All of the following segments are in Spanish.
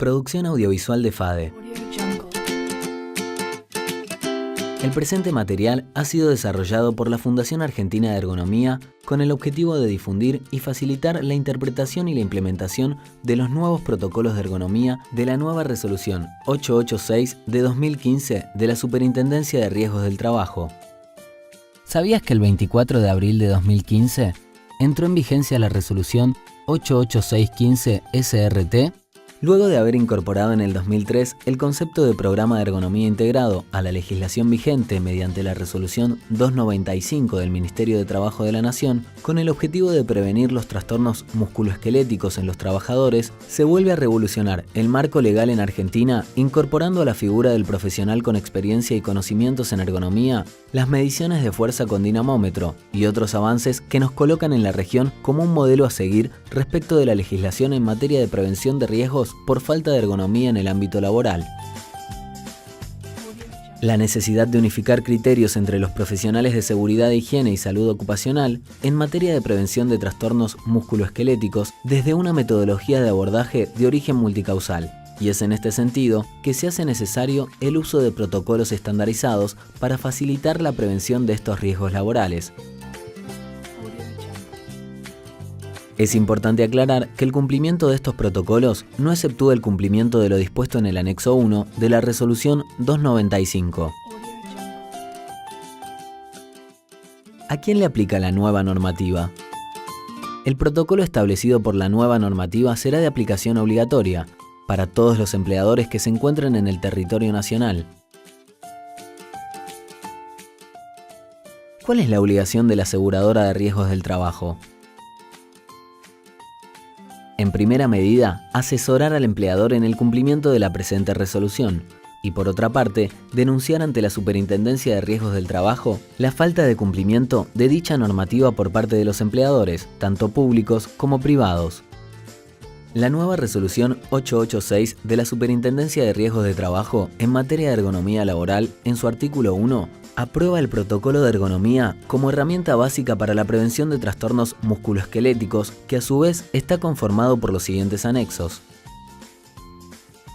Producción audiovisual de FADE. El presente material ha sido desarrollado por la Fundación Argentina de Ergonomía con el objetivo de difundir y facilitar la interpretación y la implementación de los nuevos protocolos de ergonomía de la nueva Resolución 886 de 2015 de la Superintendencia de Riesgos del Trabajo. ¿Sabías que el 24 de abril de 2015 entró en vigencia la Resolución 88615 SRT? Luego de haber incorporado en el 2003 el concepto de programa de ergonomía integrado a la legislación vigente mediante la Resolución 295 del Ministerio de Trabajo de la Nación, con el objetivo de prevenir los trastornos musculoesqueléticos en los trabajadores, se vuelve a revolucionar el marco legal en Argentina, incorporando a la figura del profesional con experiencia y conocimientos en ergonomía, las mediciones de fuerza con dinamómetro y otros avances que nos colocan en la región como un modelo a seguir respecto de la legislación en materia de prevención de riesgos por falta de ergonomía en el ámbito laboral. La necesidad de unificar criterios entre los profesionales de seguridad, higiene y salud ocupacional en materia de prevención de trastornos musculoesqueléticos desde una metodología de abordaje de origen multicausal. Y es en este sentido que se hace necesario el uso de protocolos estandarizados para facilitar la prevención de estos riesgos laborales. Es importante aclarar que el cumplimiento de estos protocolos no exceptúa el cumplimiento de lo dispuesto en el anexo 1 de la Resolución 295. ¿A quién le aplica la nueva normativa? El protocolo establecido por la nueva normativa será de aplicación obligatoria para todos los empleadores que se encuentren en el territorio nacional. ¿Cuál es la obligación de la aseguradora de riesgos del trabajo? En primera medida, asesorar al empleador en el cumplimiento de la presente resolución y, por otra parte, denunciar ante la Superintendencia de Riesgos del Trabajo la falta de cumplimiento de dicha normativa por parte de los empleadores, tanto públicos como privados. La nueva Resolución 886 de la Superintendencia de Riesgos de Trabajo en materia de ergonomía laboral, en su artículo 1, aprueba el protocolo de ergonomía como herramienta básica para la prevención de trastornos musculoesqueléticos, que a su vez está conformado por los siguientes anexos.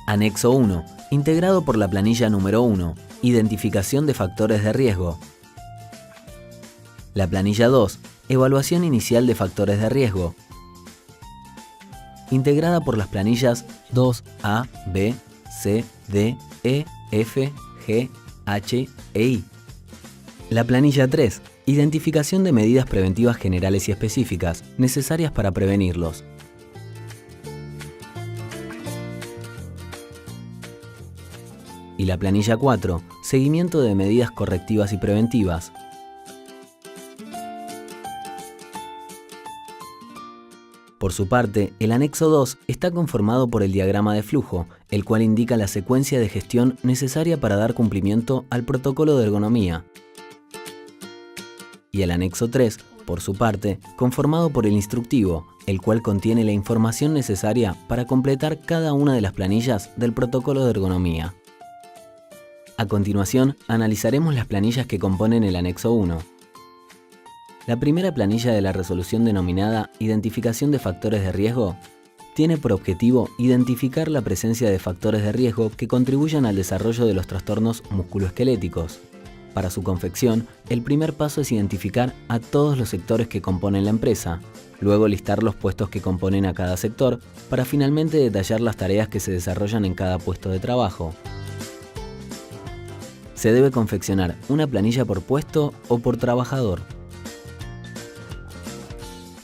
Anexo 1, integrado por la planilla número 1, identificación de factores de riesgo. La planilla 2, evaluación inicial de factores de riesgo, integrada por las planillas 2A, B, C, D, E, F, G, H e I. La planilla 3, identificación de medidas preventivas generales y específicas necesarias para prevenirlos. Y la planilla 4, seguimiento de medidas correctivas y preventivas. Por su parte, el anexo 2 está conformado por el diagrama de flujo, el cual indica la secuencia de gestión necesaria para dar cumplimiento al protocolo de ergonomía. Y el anexo 3, por su parte, conformado por el instructivo, el cual contiene la información necesaria para completar cada una de las planillas del protocolo de ergonomía. A continuación, analizaremos las planillas que componen el anexo 1. La primera planilla de la resolución, denominada Identificación de factores de riesgo, tiene por objetivo identificar la presencia de factores de riesgo que contribuyan al desarrollo de los trastornos musculoesqueléticos. Para su confección, el primer paso es identificar a todos los sectores que componen la empresa, luego listar los puestos que componen a cada sector, para finalmente detallar las tareas que se desarrollan en cada puesto de trabajo. Se debe confeccionar una planilla por puesto o por trabajador.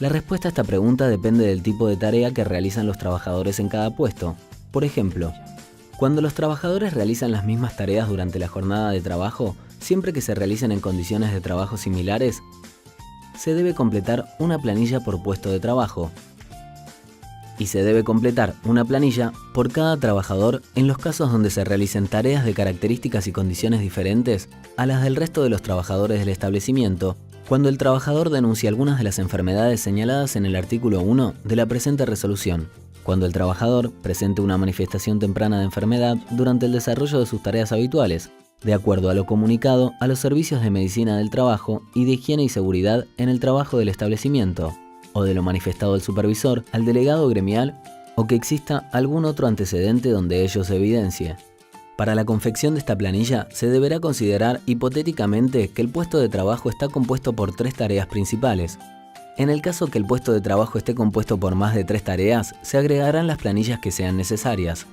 La respuesta a esta pregunta depende del tipo de tarea que realizan los trabajadores en cada puesto. Por ejemplo, cuando los trabajadores realizan las mismas tareas durante la jornada de trabajo, siempre que se realicen en condiciones de trabajo similares, se debe completar una planilla por puesto de trabajo. Y se debe completar una planilla por cada trabajador en los casos donde se realicen tareas de características y condiciones diferentes a las del resto de los trabajadores del establecimiento, cuando el trabajador denuncia algunas de las enfermedades señaladas en el artículo 1 de la presente resolución, cuando el trabajador presente una manifestación temprana de enfermedad durante el desarrollo de sus tareas habituales, de acuerdo a lo comunicado a los servicios de medicina del trabajo y de higiene y seguridad en el trabajo del establecimiento, o de lo manifestado el supervisor al delegado gremial o que exista algún otro antecedente donde ello se evidencie. Para la confección de esta planilla se deberá considerar hipotéticamente que el puesto de trabajo está compuesto por 3 tareas principales. En el caso que el puesto de trabajo esté compuesto por más de 3 tareas, se agregarán las planillas que sean necesarias.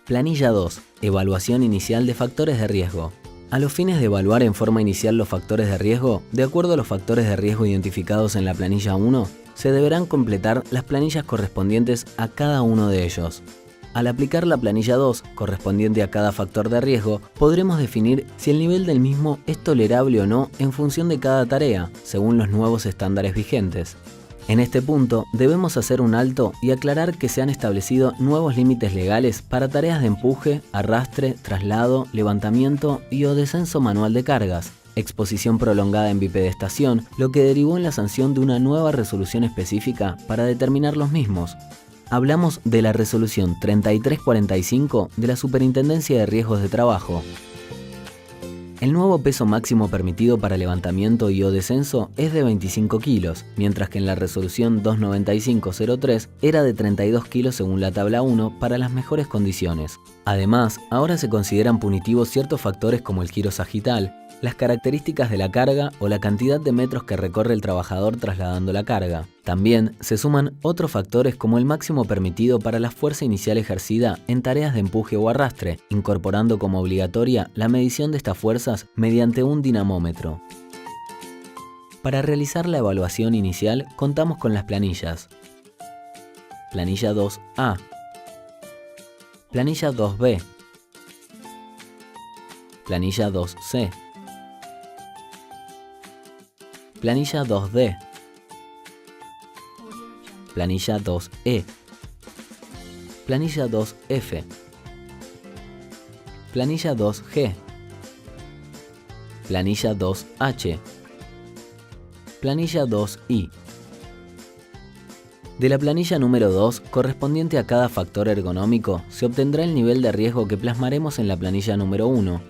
Planilla 2. Evaluación inicial de factores de riesgo. A los fines de evaluar en forma inicial los factores de riesgo, de acuerdo a los factores de riesgo identificados en la planilla 1, se deberán completar las planillas correspondientes a cada uno de ellos. Al aplicar la planilla 2, correspondiente a cada factor de riesgo, podremos definir si el nivel del mismo es tolerable o no en función de cada tarea, según los nuevos estándares vigentes. En este punto, debemos hacer un alto y aclarar que se han establecido nuevos límites legales para tareas de empuje, arrastre, traslado, levantamiento y o descenso manual de cargas, exposición prolongada en bipedestación, lo que derivó en la sanción de una nueva resolución específica para determinar los mismos. Hablamos de la resolución 3345 de la Superintendencia de Riesgos de Trabajo. El nuevo peso máximo permitido para levantamiento y o descenso es de 25 kilos, mientras que en la resolución 29503 era de 32 kilos según la tabla 1 para las mejores condiciones. Además, ahora se consideran punitivos ciertos factores como el giro sagital, las características de la carga o la cantidad de metros que recorre el trabajador trasladando la carga. También se suman otros factores como el máximo permitido para la fuerza inicial ejercida en tareas de empuje o arrastre, incorporando como obligatoria la medición de estas fuerzas mediante un dinamómetro. Para realizar la evaluación inicial contamos con las planillas. Planilla 2A, Planilla 2B, Planilla 2C, Planilla 2D, Planilla 2E, Planilla 2F, Planilla 2G, Planilla 2H, Planilla 2I. De la planilla número 2, correspondiente a cada factor ergonómico, se obtendrá el nivel de riesgo que plasmaremos en la planilla número 1,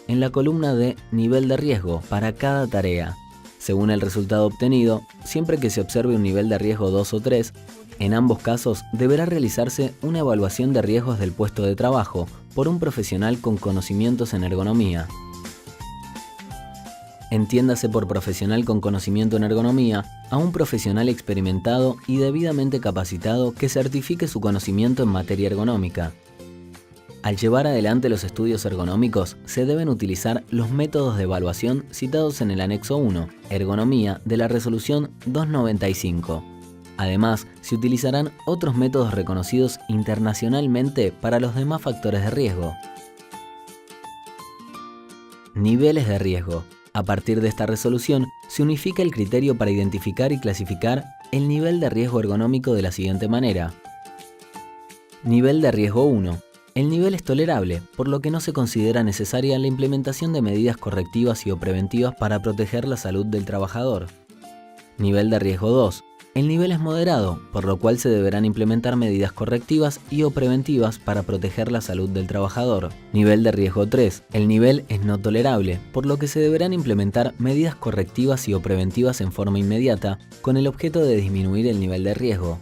en la columna de nivel de riesgo para cada tarea. Según el resultado obtenido, siempre que se observe un nivel de riesgo 2 o 3, en ambos casos deberá realizarse una evaluación de riesgos del puesto de trabajo por un profesional con conocimientos en ergonomía. Entiéndase por profesional con conocimiento en ergonomía a un profesional experimentado y debidamente capacitado que certifique su conocimiento en materia ergonómica. Al llevar adelante los estudios ergonómicos, se deben utilizar los métodos de evaluación citados en el anexo 1, Ergonomía, de la resolución 295. Además, se utilizarán otros métodos reconocidos internacionalmente para los demás factores de riesgo. Niveles de riesgo. A partir de esta resolución, se unifica el criterio para identificar y clasificar el nivel de riesgo ergonómico de la siguiente manera. Nivel de riesgo 1. El nivel es tolerable, por lo que no se considera necesaria la implementación de medidas correctivas y o preventivas para proteger la salud del trabajador. Nivel de riesgo 2. El nivel es moderado, por lo cual se deberán implementar medidas correctivas y o preventivas para proteger la salud del trabajador. Nivel de riesgo 3. El nivel es no tolerable, por lo que se deberán implementar medidas correctivas y o preventivas en forma inmediata, con el objeto de disminuir el nivel de riesgo.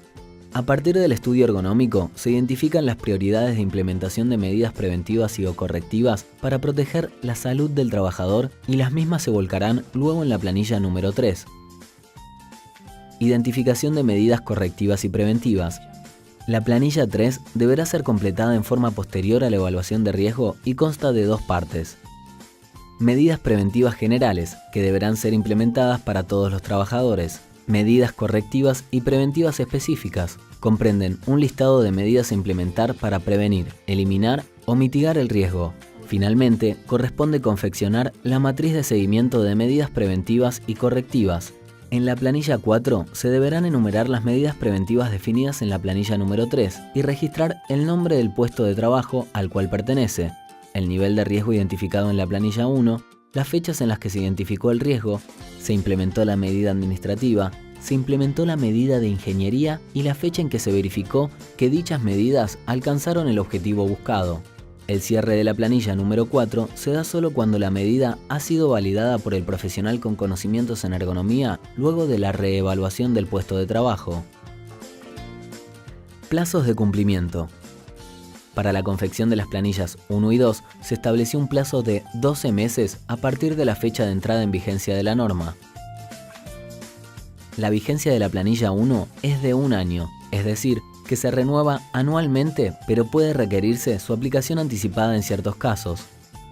A partir del estudio ergonómico, se identifican las prioridades de implementación de medidas preventivas y o correctivas para proteger la salud del trabajador y las mismas se volcarán luego en la planilla número 3. Identificación de medidas correctivas y preventivas. La planilla 3 deberá ser completada en forma posterior a la evaluación de riesgo y consta de 2 partes. Medidas preventivas generales, que deberán ser implementadas para todos los trabajadores. Medidas correctivas y preventivas específicas. Comprenden un listado de medidas a implementar para prevenir, eliminar o mitigar el riesgo. Finalmente, corresponde confeccionar la matriz de seguimiento de medidas preventivas y correctivas. En la planilla 4 se deberán enumerar las medidas preventivas definidas en la planilla número 3 y registrar el nombre del puesto de trabajo al cual pertenece, el nivel de riesgo identificado en la planilla 1, las fechas en las que se identificó el riesgo, se implementó la medida administrativa, se implementó la medida de ingeniería y la fecha en que se verificó que dichas medidas alcanzaron el objetivo buscado. El cierre de la planilla número 4 se da solo cuando la medida ha sido validada por el profesional con conocimientos en ergonomía luego de la reevaluación del puesto de trabajo. Plazos de cumplimiento. Para la confección de las planillas 1 y 2 se estableció un plazo de 12 meses a partir de la fecha de entrada en vigencia de la norma. La vigencia de la planilla 1 es de 1 año, es decir, que se renueva anualmente, pero puede requerirse su aplicación anticipada en ciertos casos.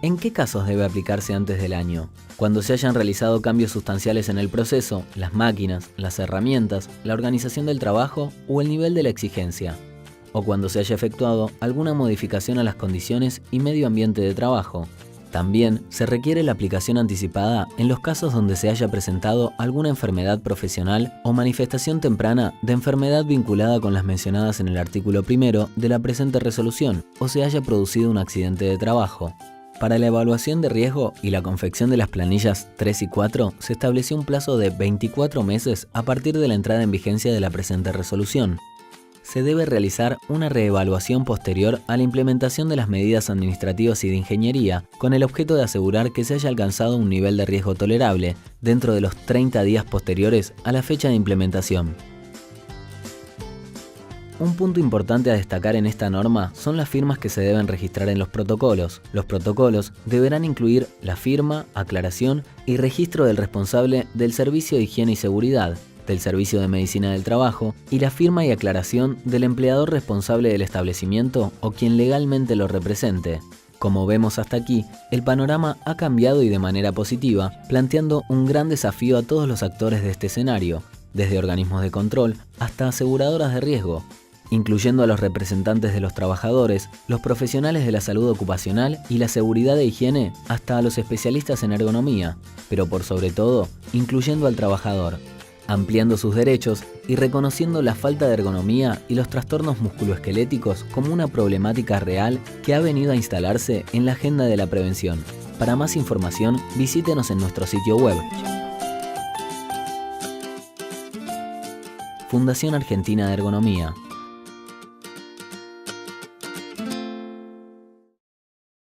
¿En qué casos debe aplicarse antes del año? Cuando se hayan realizado cambios sustanciales en el proceso, las máquinas, las herramientas, la organización del trabajo o el nivel de la exigencia. O cuando se haya efectuado alguna modificación a las condiciones y medio ambiente de trabajo. También se requiere la aplicación anticipada en los casos donde se haya presentado alguna enfermedad profesional o manifestación temprana de enfermedad vinculada con las mencionadas en el artículo 1 de la presente resolución o se haya producido un accidente de trabajo. Para la evaluación de riesgo y la confección de las planillas 3 y 4 se estableció un plazo de 24 meses a partir de la entrada en vigencia de la presente resolución. Se debe realizar una reevaluación posterior a la implementación de las medidas administrativas y de ingeniería con el objeto de asegurar que se haya alcanzado un nivel de riesgo tolerable dentro de los 30 días posteriores a la fecha de implementación. Un punto importante a destacar en esta norma son las firmas que se deben registrar en los protocolos. Los protocolos deberán incluir la firma, aclaración y registro del responsable del Servicio de Higiene y Seguridad, del Servicio de Medicina del Trabajo y la firma y aclaración del empleador responsable del establecimiento o quien legalmente lo represente. Como vemos hasta aquí, el panorama ha cambiado y de manera positiva, planteando un gran desafío a todos los actores de este escenario, desde organismos de control hasta aseguradoras de riesgo, incluyendo a los representantes de los trabajadores, los profesionales de la salud ocupacional y la seguridad e higiene, hasta a los especialistas en ergonomía, pero por sobre todo, incluyendo al trabajador, ampliando sus derechos y reconociendo la falta de ergonomía y los trastornos musculoesqueléticos como una problemática real que ha venido a instalarse en la agenda de la prevención. Para más información, visítenos en nuestro sitio web. Fundación Argentina de Ergonomía.